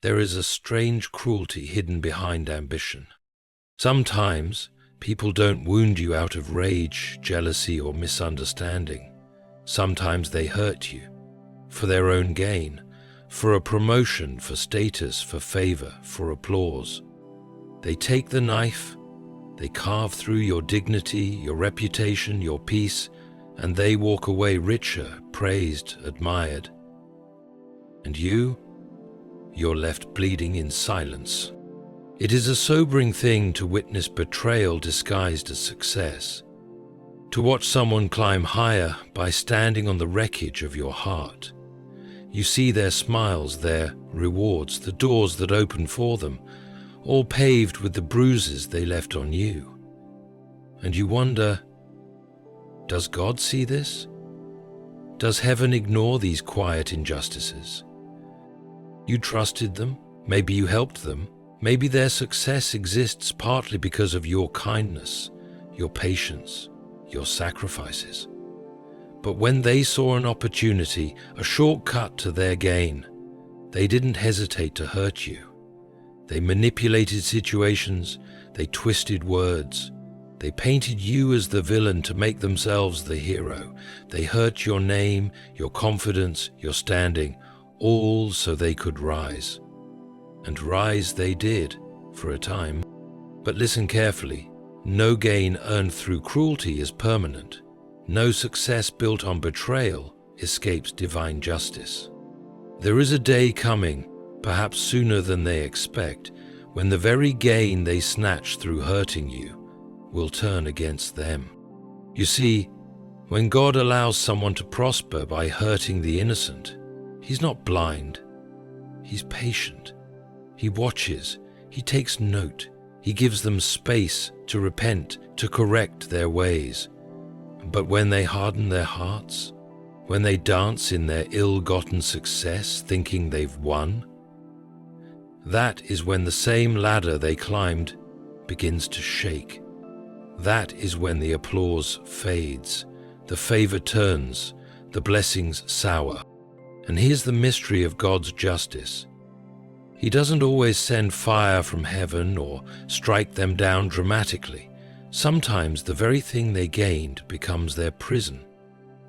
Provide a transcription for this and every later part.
There is a strange cruelty hidden behind ambition. Sometimes people don't wound you out of rage, jealousy, or misunderstanding. Sometimes they hurt you for their own gain, for a promotion, for status, for favor, for applause. They take the knife, they carve through your dignity, your reputation, your peace, and they walk away richer, praised, admired. And you're left bleeding in silence. It is a sobering thing to witness betrayal disguised as success, to watch someone climb higher by standing on the wreckage of your heart. You see their smiles, their rewards, the doors that open for them, all paved with the bruises they left on you. And you wonder, does God see this? Does heaven ignore these quiet injustices? You trusted them, maybe you helped them, maybe their success exists partly because of your kindness, your patience, your sacrifices. But when they saw an opportunity, a shortcut to their gain, they didn't hesitate to hurt you. They manipulated situations, they twisted words, they painted you as the villain to make themselves the hero. They hurt your name, your confidence, your standing, all so they could rise. And rise they did, for a time. But listen carefully, no gain earned through cruelty is permanent. No success built on betrayal escapes divine justice. There is a day coming, perhaps sooner than they expect, when the very gain they snatched through hurting you will turn against them. You see, when God allows someone to prosper by hurting the innocent, He's not blind. He's patient. He watches. He takes note. He gives them space to repent, to correct their ways. But when they harden their hearts, when they dance in their ill-gotten success, thinking they've won, that is when the same ladder they climbed begins to shake. That is when the applause fades, the favor turns, the blessings sour. And here's the mystery of God's justice. He doesn't always send fire from heaven or strike them down dramatically. Sometimes the very thing they gained becomes their prison.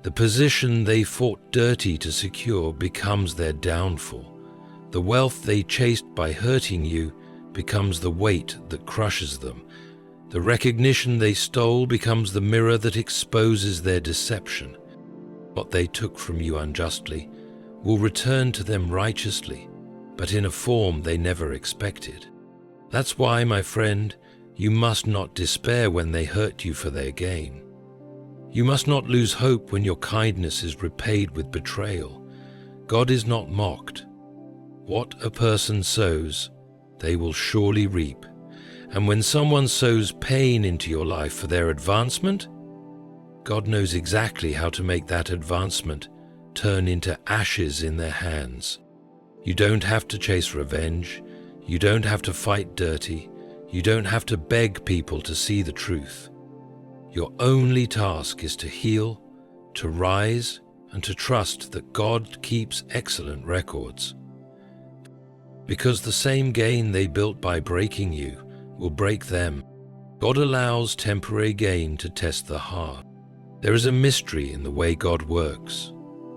The position they fought dirty to secure becomes their downfall. The wealth they chased by hurting you becomes the weight that crushes them. The recognition they stole becomes the mirror that exposes their deception. What they took from you unjustly will return to them righteously, but in a form they never expected. That's why, my friend, you must not despair when they hurt you for their gain. You must not lose hope when your kindness is repaid with betrayal. God is not mocked. What a person sows, they will surely reap. And when someone sows pain into your life for their advancement, God knows exactly how to make that advancement turn into ashes in their hands. You don't have to chase revenge. You don't have to fight dirty. You don't have to beg people to see the truth. Your only task is to heal, to rise, and to trust that God keeps excellent records. Because the same gain they built by breaking you will break them. God allows temporary gain to test the heart. There is a mystery in the way God works.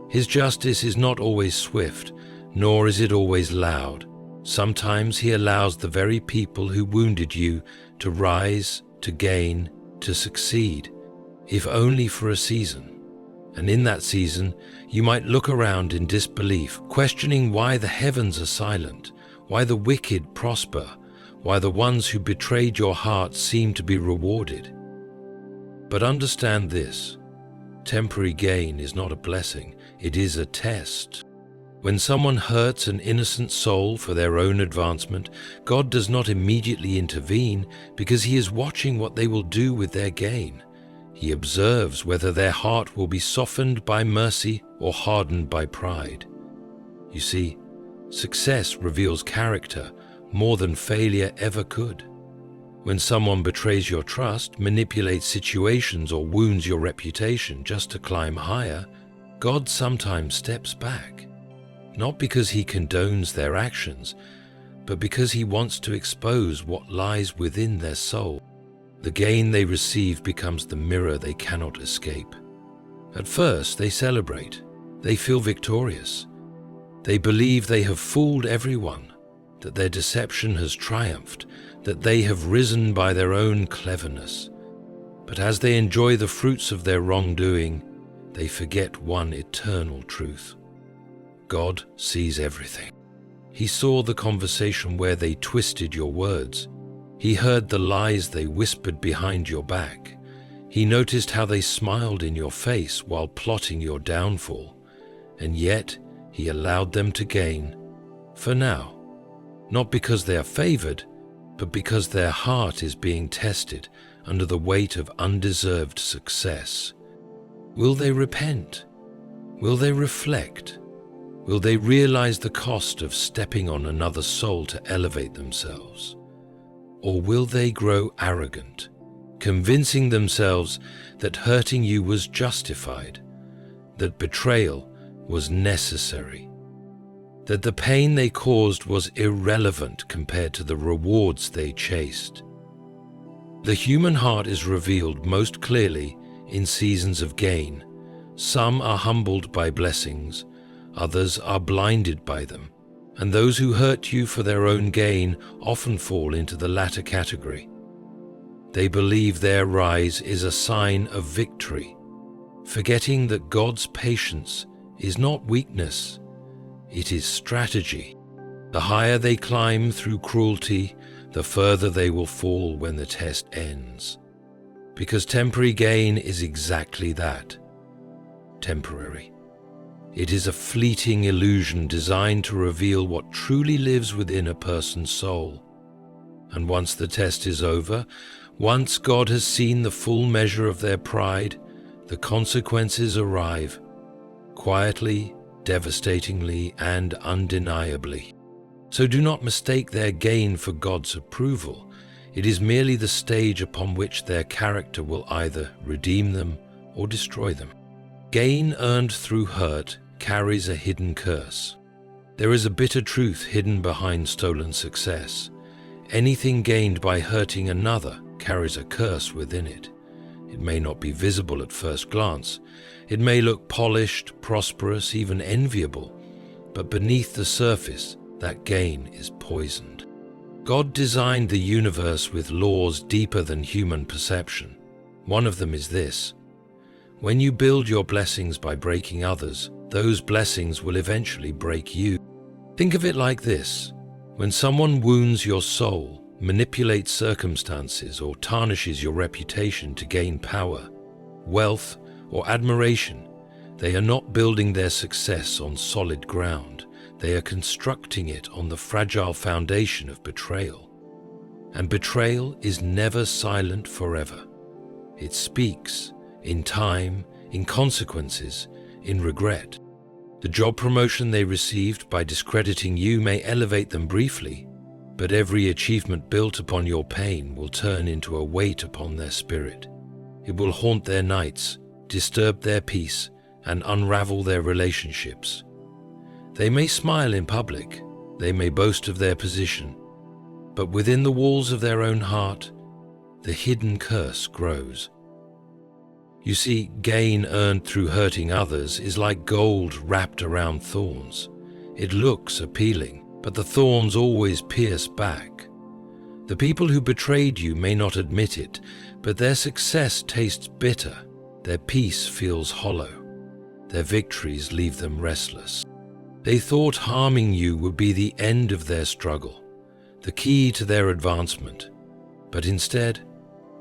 His justice is not always swift, nor is it always loud. Sometimes He allows the very people who wounded you to rise, to gain, to succeed, if only for a season. And in that season, you might look around in disbelief, questioning why the heavens are silent, why the wicked prosper, why the ones who betrayed your heart seem to be rewarded. But understand this, temporary gain is not a blessing, it is a test. When someone hurts an innocent soul for their own advancement, God does not immediately intervene because He is watching what they will do with their gain. He observes whether their heart will be softened by mercy or hardened by pride. You see, success reveals character more than failure ever could. When someone betrays your trust, manipulates situations, or wounds your reputation just to climb higher, God sometimes steps back. Not because He condones their actions, but because he wants to expose what lies within their soul. The gain they receive becomes the mirror they cannot escape. At first, they celebrate. They feel victorious. They believe they have fooled everyone, that their deception has triumphed, that they have risen by their own cleverness. But as they enjoy the fruits of their wrongdoing, they forget one eternal truth. God sees everything. He saw the conversation where they twisted your words. He heard the lies they whispered behind your back. He noticed how they smiled in your face while plotting your downfall. And yet, he allowed them to gain, for now, not because they are favored, but because their heart is being tested under the weight of undeserved success. Will they repent? Will they reflect? Will they realize the cost of stepping on another soul to elevate themselves? Or will they grow arrogant, convincing themselves that hurting you was justified, that betrayal was necessary, that the pain they caused was irrelevant compared to the rewards they chased? The human heart is revealed most clearly in seasons of gain. Some are humbled by blessings, others are blinded by them, and those who hurt you for their own gain often fall into the latter category. They believe their rise is a sign of victory, forgetting that God's patience is not weakness, it is strategy. The higher they climb through cruelty, the further they will fall when the test ends. Because temporary gain is exactly that, temporary. It is a fleeting illusion designed to reveal what truly lives within a person's soul. And once the test is over, once God has seen the full measure of their pride, the consequences arrive, quietly, devastatingly, and undeniably. So do not mistake their gain for God's approval. It is merely the stage upon which their character will either redeem them or destroy them. Gain earned through hurt carries a hidden curse. There is a bitter truth hidden behind stolen success. Anything gained by hurting another carries a curse within it. It may not be visible at first glance. It may look polished, prosperous, even enviable, but beneath the surface, that gain is poisoned. God designed the universe with laws deeper than human perception. One of them is this: when you build your blessings by breaking others, those blessings will eventually break you. Think of it like this: when someone wounds your soul, manipulates circumstances, or tarnishes your reputation to gain power, wealth, or admiration, they are not building their success on solid ground. They are constructing it on the fragile foundation of betrayal. And betrayal is never silent forever. It speaks in time, in consequences, in regret. The job promotion they received by discrediting you may elevate them briefly, but every achievement built upon your pain will turn into a weight upon their spirit. It will haunt their nights, disturb their peace, and unravel their relationships. They may smile in public, they may boast of their position, but within the walls of their own heart, the hidden curse grows. You see, gain earned through hurting others is like gold wrapped around thorns. It looks appealing, but the thorns always pierce back. The people who betrayed you may not admit it, but their success tastes bitter, their peace feels hollow, their victories leave them restless. They thought harming you would be the end of their struggle, the key to their advancement, but instead,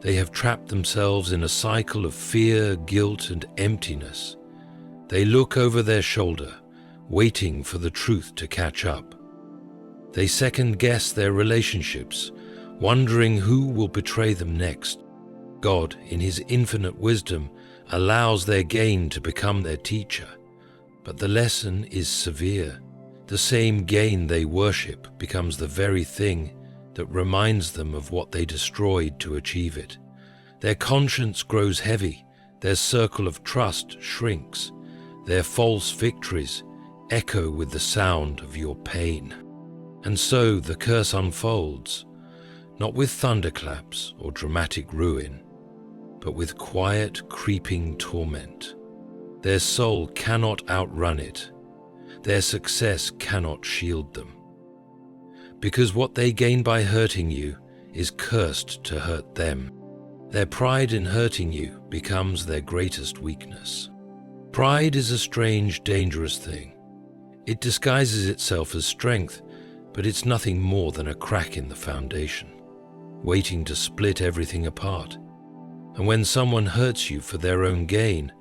they have trapped themselves in a cycle of fear, guilt, and emptiness. They look over their shoulder, waiting for the truth to catch up. They second-guess their relationships, wondering who will betray them next. God, in His infinite wisdom, allows their gain to become their teacher. But the lesson is severe. The same gain they worship becomes the very thing that reminds them of what they destroyed to achieve it. Their conscience grows heavy, their circle of trust shrinks, their false victories echo with the sound of your pain. And so the curse unfolds, not with thunderclaps or dramatic ruin, but with quiet, creeping torment. Their soul cannot outrun it. Their success cannot shield them. Because what they gain by hurting you is cursed to hurt them. Their pride in hurting you becomes their greatest weakness. Pride is a strange, dangerous thing. It disguises itself as strength, but it's nothing more than a crack in the foundation, waiting to split everything apart. And when someone hurts you for their own gain,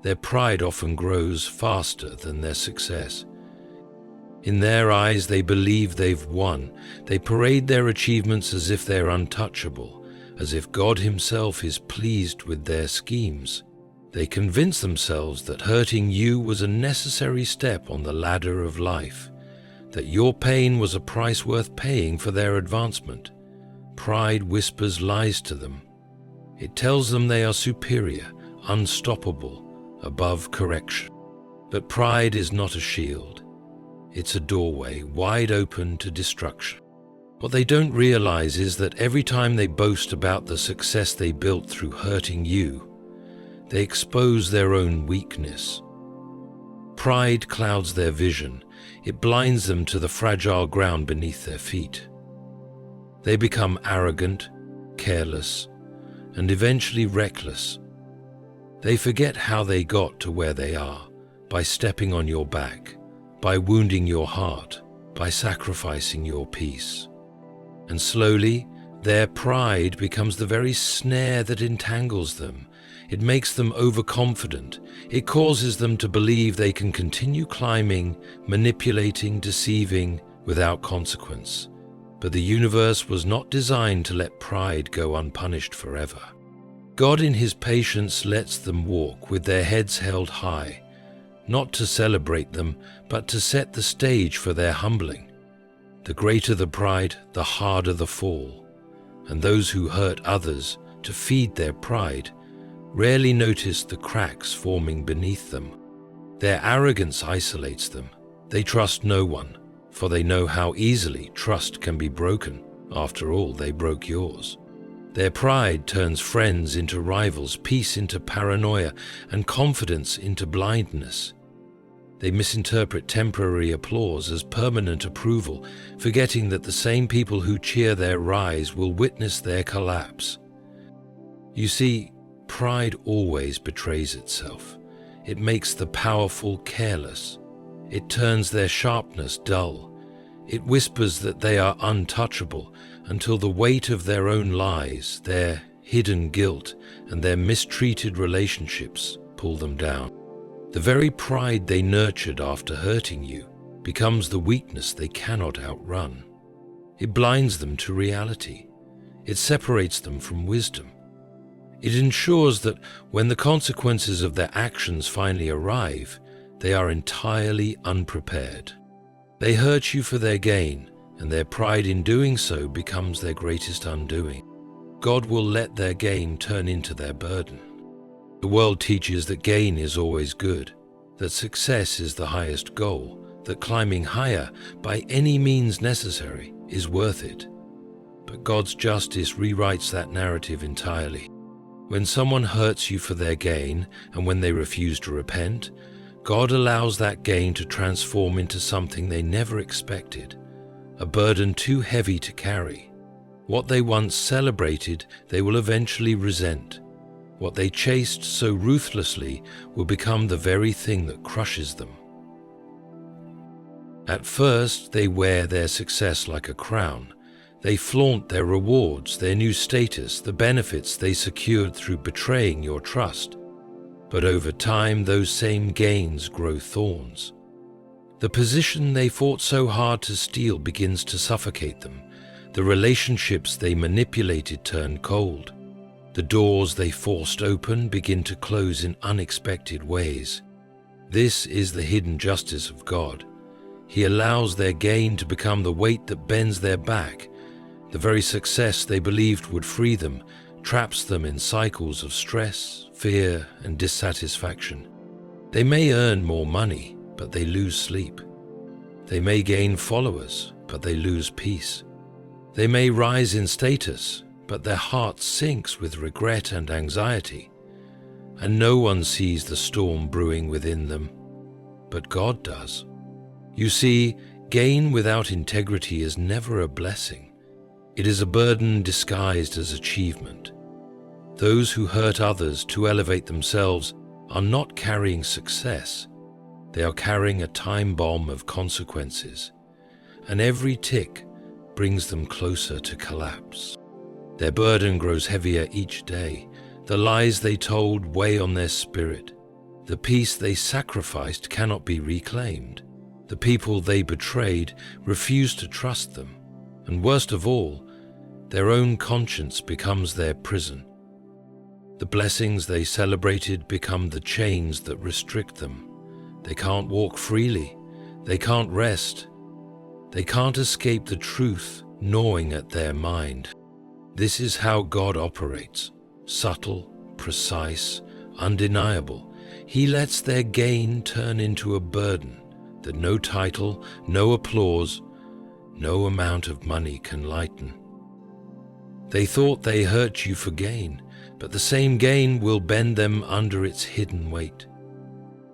their pride often grows faster than their success. In their eyes, they believe they've won. They parade their achievements as if they're untouchable, as if God Himself is pleased with their schemes. They convince themselves that hurting you was a necessary step on the ladder of life, that your pain was a price worth paying for their advancement. Pride whispers lies to them. It tells them they are superior, unstoppable, above correction. But pride is not a shield. It's a doorway wide open to destruction. What they don't realize is that every time they boast about the success they built through hurting you, they expose their own weakness. Pride clouds their vision. It blinds them to the fragile ground beneath their feet. They become arrogant, careless, and eventually reckless. They forget how they got to where they are, by stepping on your back, by wounding your heart, by sacrificing your peace. And slowly, their pride becomes the very snare that entangles them. It makes them overconfident. It causes them to believe they can continue climbing, manipulating, deceiving, without consequence. But the universe was not designed to let pride go unpunished forever. God in His patience lets them walk with their heads held high, not to celebrate them, but to set the stage for their humbling. The greater the pride, the harder the fall. And those who hurt others to feed their pride rarely notice the cracks forming beneath them. Their arrogance isolates them. They trust no one, for they know how easily trust can be broken. After all, they broke yours. Their pride turns friends into rivals, peace into paranoia, and confidence into blindness. They misinterpret temporary applause as permanent approval, forgetting that the same people who cheer their rise will witness their collapse. You see, pride always betrays itself. It makes the powerful careless. It turns their sharpness dull. It whispers that they are untouchable until the weight of their own lies, their hidden guilt, and their mistreated relationships pull them down. The very pride they nurtured after hurting you becomes the weakness they cannot outrun. It blinds them to reality. It separates them from wisdom. It ensures that when the consequences of their actions finally arrive, they are entirely unprepared. They hurt you for their gain, and their pride in doing so becomes their greatest undoing. God will let their gain turn into their burden. The world teaches that gain is always good, that success is the highest goal, that climbing higher by any means necessary is worth it. But God's justice rewrites that narrative entirely. When someone hurts you for their gain, and when they refuse to repent, God allows that gain to transform into something they never expected, a burden too heavy to carry. What they once celebrated, they will eventually resent. What they chased so ruthlessly will become the very thing that crushes them. At first, they wear their success like a crown. They flaunt their rewards, their new status, the benefits they secured through betraying your trust. But over time, those same gains grow thorns. The position they fought so hard to steal begins to suffocate them. The relationships they manipulated turn cold. The doors they forced open begin to close in unexpected ways. This is the hidden justice of God. He allows their gain to become the weight that bends their back. The very success they believed would free them traps them in cycles of stress, fear, and dissatisfaction. They may earn more money, but they lose sleep. They may gain followers, but they lose peace. They may rise in status, but their heart sinks with regret and anxiety, and no one sees the storm brewing within them, but God does. You see, gain without integrity is never a blessing. It is a burden disguised as achievement. Those who hurt others to elevate themselves are not carrying success. They are carrying a time bomb of consequences, and every tick brings them closer to collapse. Their burden grows heavier each day. The lies they told weigh on their spirit. The peace they sacrificed cannot be reclaimed. The people they betrayed refuse to trust them. And worst of all, their own conscience becomes their prison. The blessings they celebrated become the chains that restrict them. They can't walk freely. They can't rest. They can't escape the truth gnawing at their mind. This is how God operates. Subtle, precise, undeniable. He lets their gain turn into a burden that no title, no applause, no amount of money can lighten. They thought they hurt you for gain, but the same gain will bend them under its hidden weight.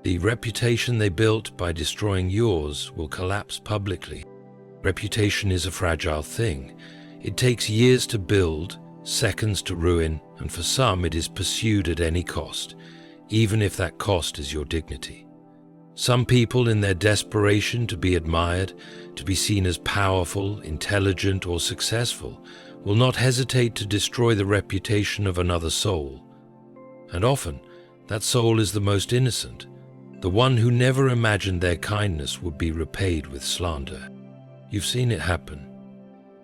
The reputation they built by destroying yours will collapse publicly. Reputation is a fragile thing. It takes years to build, seconds to ruin, and for some it is pursued at any cost, even if that cost is your dignity. Some people, in their desperation to be admired, to be seen as powerful, intelligent, or successful, will not hesitate to destroy the reputation of another soul. And often, that soul is the most innocent, the one who never imagined their kindness would be repaid with slander. You've seen it happen.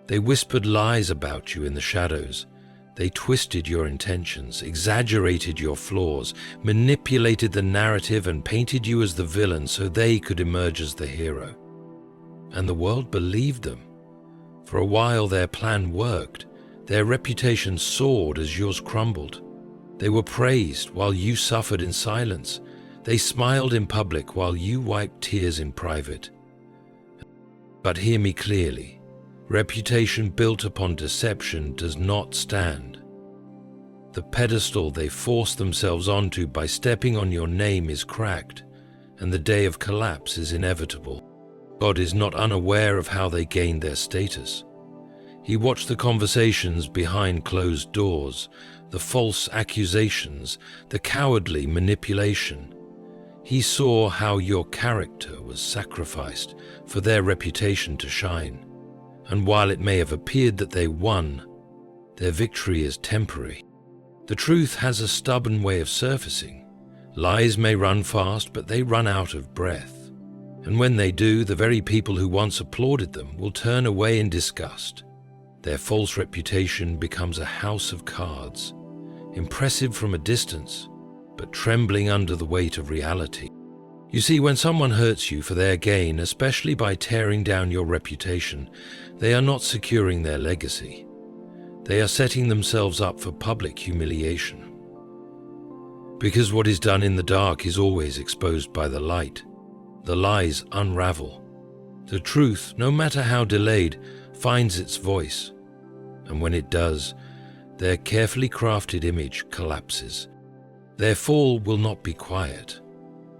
They whispered lies about you in the shadows. They twisted your intentions, exaggerated your flaws, manipulated the narrative, and painted you as the villain so they could emerge as the hero. And the world believed them. For a while their plan worked. Their reputation soared as yours crumbled. They were praised while you suffered in silence. They smiled in public while you wiped tears in private. But hear me clearly. Reputation built upon deception does not stand. The pedestal they force themselves onto by stepping on your name is cracked, and the day of collapse is inevitable. God is not unaware of how they gained their status. He watched the conversations behind closed doors, the false accusations, the cowardly manipulation. He saw how your character was sacrificed for their reputation to shine. And while it may have appeared that they won, their victory is temporary. The truth has a stubborn way of surfacing. Lies may run fast, but they run out of breath. And when they do, the very people who once applauded them will turn away in disgust. Their false reputation becomes a house of cards, impressive from a distance, but trembling under the weight of reality. You see, when someone hurts you for their gain, especially by tearing down your reputation, they are not securing their legacy. They are setting themselves up for public humiliation. Because what is done in the dark is always exposed by the light. The lies unravel. The truth, no matter how delayed, finds its voice. And when it does, their carefully crafted image collapses. Their fall will not be quiet.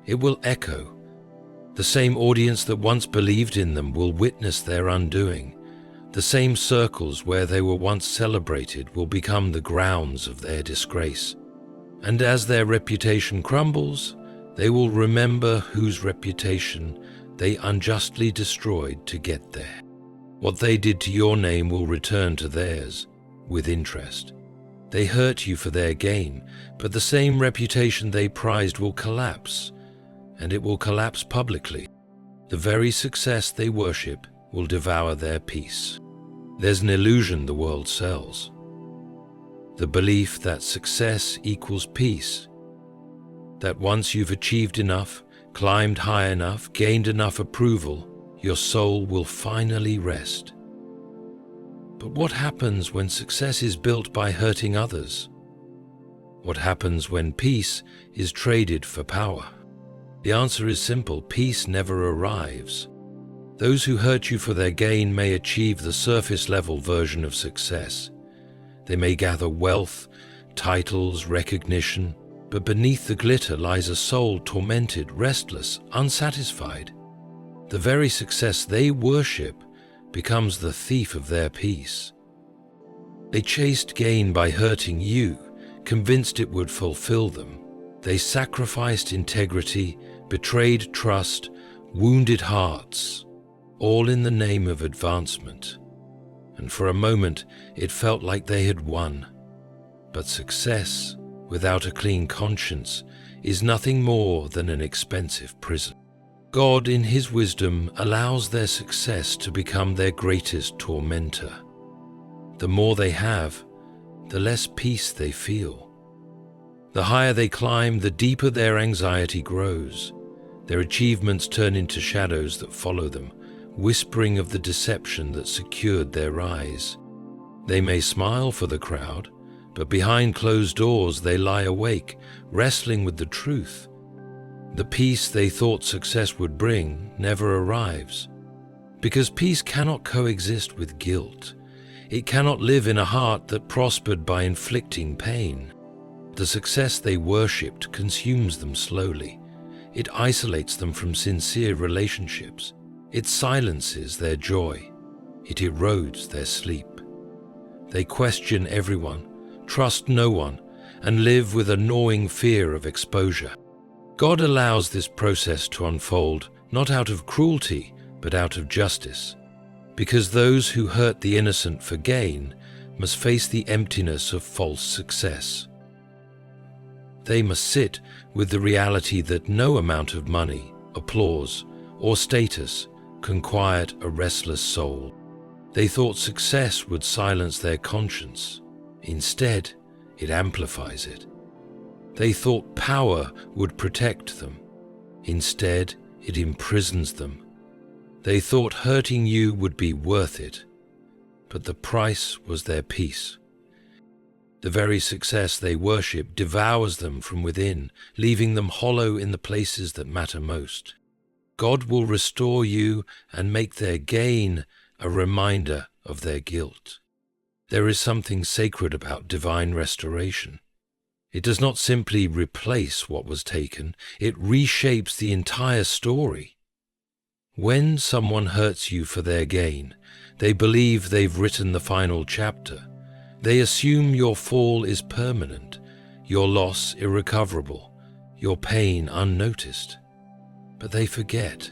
It will echo. The same audience that once believed in them will witness their undoing. The same circles where they were once celebrated will become the grounds of their disgrace. And as their reputation crumbles, they will remember whose reputation they unjustly destroyed to get there. What they did to your name will return to theirs, with interest. They hurt you for their gain, but the same reputation they prized will collapse, and it will collapse publicly. The very success they worship will devour their peace. There's an illusion the world sells. The belief that success equals peace. That once you've achieved enough, climbed high enough, gained enough approval, your soul will finally rest. But what happens when success is built by hurting others? What happens when peace is traded for power? The answer is simple: peace never arrives. Those who hurt you for their gain may achieve the surface-level version of success. They may gather wealth, titles, recognition, but beneath the glitter lies a soul tormented, restless, unsatisfied. The very success they worship becomes the thief of their peace. They chased gain by hurting you, convinced it would fulfill them. They sacrificed integrity, betrayed trust, wounded hearts, all in the name of advancement. And for a moment, it felt like they had won. But success, without a clean conscience, is nothing more than an expensive prison. God, in His wisdom, allows their success to become their greatest tormentor. The more they have, the less peace they feel. The higher they climb, the deeper their anxiety grows. Their achievements turn into shadows that follow them, whispering of the deception that secured their rise. They may smile for the crowd, but behind closed doors they lie awake, wrestling with the truth. The peace they thought success would bring never arrives, because peace cannot coexist with guilt. It cannot live in a heart that prospered by inflicting pain. The success they worshipped consumes them slowly. It isolates them from sincere relationships. It silences their joy. It erodes their sleep. They question everyone, trust no one, and live with a gnawing fear of exposure. God allows this process to unfold, not out of cruelty, but out of justice, because those who hurt the innocent for gain must face the emptiness of false success. They must sit with the reality that no amount of money, applause, or status can quiet a restless soul. They thought success would silence their conscience. Instead, it amplifies it. They thought power would protect them. Instead, it imprisons them. They thought hurting you would be worth it, but the price was their peace. The very success they worship devours them from within, leaving them hollow in the places that matter most. God will restore you and make their gain a reminder of their guilt. There is something sacred about divine restoration. It does not simply replace what was taken, it reshapes the entire story. When someone hurts you for their gain, they believe they've written the final chapter. They assume your fall is permanent, your loss irrecoverable, your pain unnoticed. But they forget.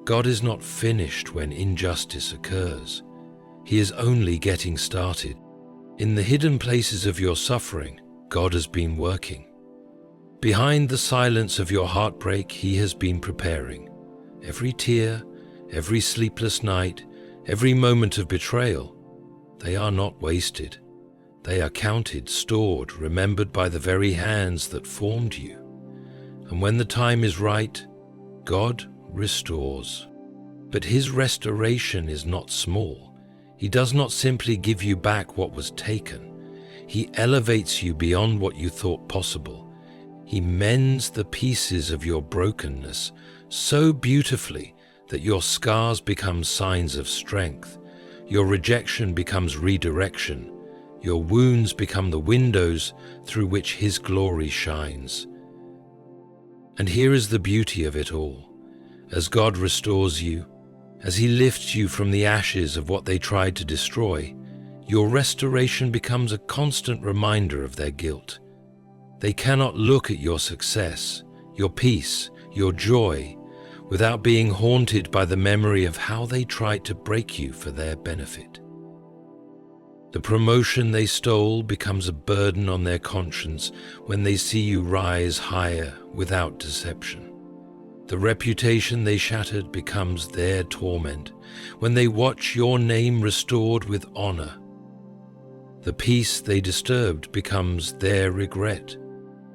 God is not finished when injustice occurs. He is only getting started. In the hidden places of your suffering, God has been working. Behind the silence of your heartbreak, He has been preparing. Every tear, every sleepless night, every moment of betrayal, they are not wasted. They are counted, stored, remembered by the very hands that formed you. And when the time is right, God restores. But His restoration is not small. He does not simply give you back what was taken. He elevates you beyond what you thought possible. He mends the pieces of your brokenness so beautifully that your scars become signs of strength. Your rejection becomes redirection. Your wounds become the windows through which His glory shines. And here is the beauty of it all. As God restores you, as He lifts you from the ashes of what they tried to destroy, your restoration becomes a constant reminder of their guilt. They cannot look at your success, your peace, your joy, without being haunted by the memory of how they tried to break you for their benefit. The promotion they stole becomes a burden on their conscience when they see you rise higher without deception. The reputation they shattered becomes their torment when they watch your name restored with honor. The peace they disturbed becomes their regret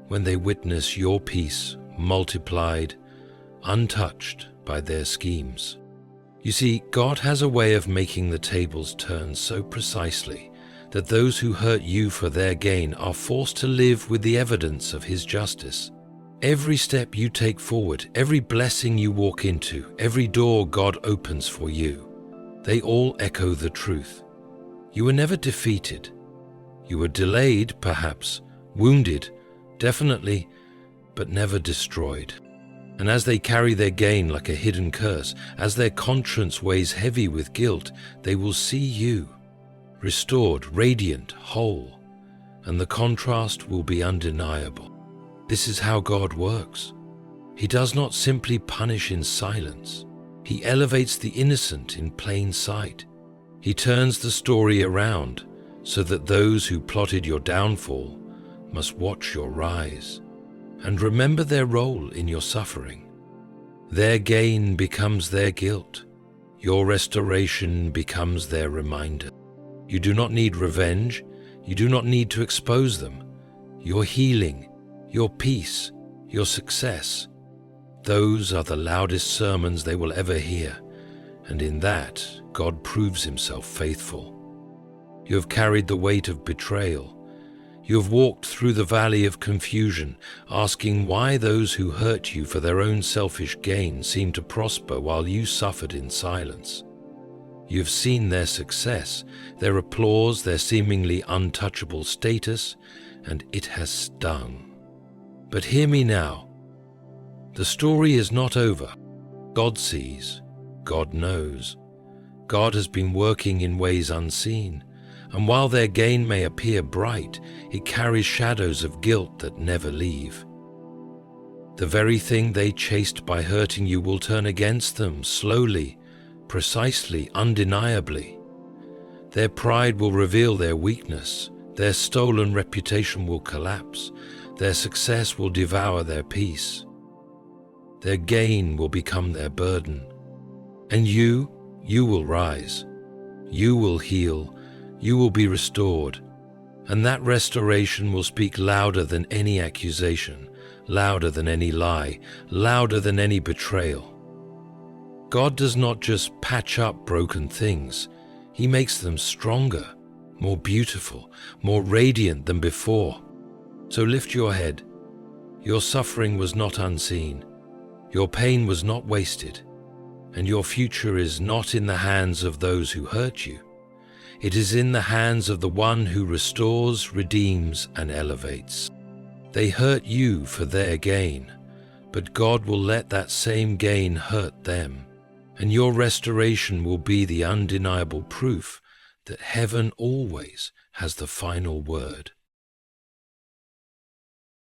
when they witness your peace multiplied, untouched by their schemes. You see, God has a way of making the tables turn so precisely that those who hurt you for their gain are forced to live with the evidence of His justice. Every step you take forward, every blessing you walk into, every door God opens for you, they all echo the truth. You were never defeated. You were delayed, perhaps, wounded, definitely, but never destroyed. And as they carry their gain like a hidden curse, as their conscience weighs heavy with guilt, they will see you, restored, radiant, whole, and the contrast will be undeniable. This is how God works. He does not simply punish in silence. He elevates the innocent in plain sight. He turns the story around so that those who plotted your downfall must watch your rise and remember their role in your suffering. Their gain becomes their guilt. Your restoration becomes their reminder. You do not need revenge. You do not need to expose them. Your healing, your peace, your success, those are the loudest sermons they will ever hear, and in that, God proves himself faithful. You have carried the weight of betrayal. You have walked through the valley of confusion, asking why those who hurt you for their own selfish gain seemed to prosper while you suffered in silence. You have seen their success, their applause, their seemingly untouchable status, and it has stung. But hear me now. The story is not over. God sees. God knows. God has been working in ways unseen, and while their gain may appear bright, it carries shadows of guilt that never leave. The very thing they chased by hurting you will turn against them slowly, precisely, undeniably. Their pride will reveal their weakness. Their stolen reputation will collapse. Their success will devour their peace. Their gain will become their burden. And you will rise. You will heal. You will be restored. And that restoration will speak louder than any accusation, louder than any lie, louder than any betrayal. God does not just patch up broken things. He makes them stronger, more beautiful, more radiant than before. So lift your head. Your suffering was not unseen. Your pain was not wasted. And your future is not in the hands of those who hurt you. It is in the hands of the one who restores, redeems, and elevates. They hurt you for their gain, but God will let that same gain hurt them. And your restoration will be the undeniable proof that heaven always has the final word.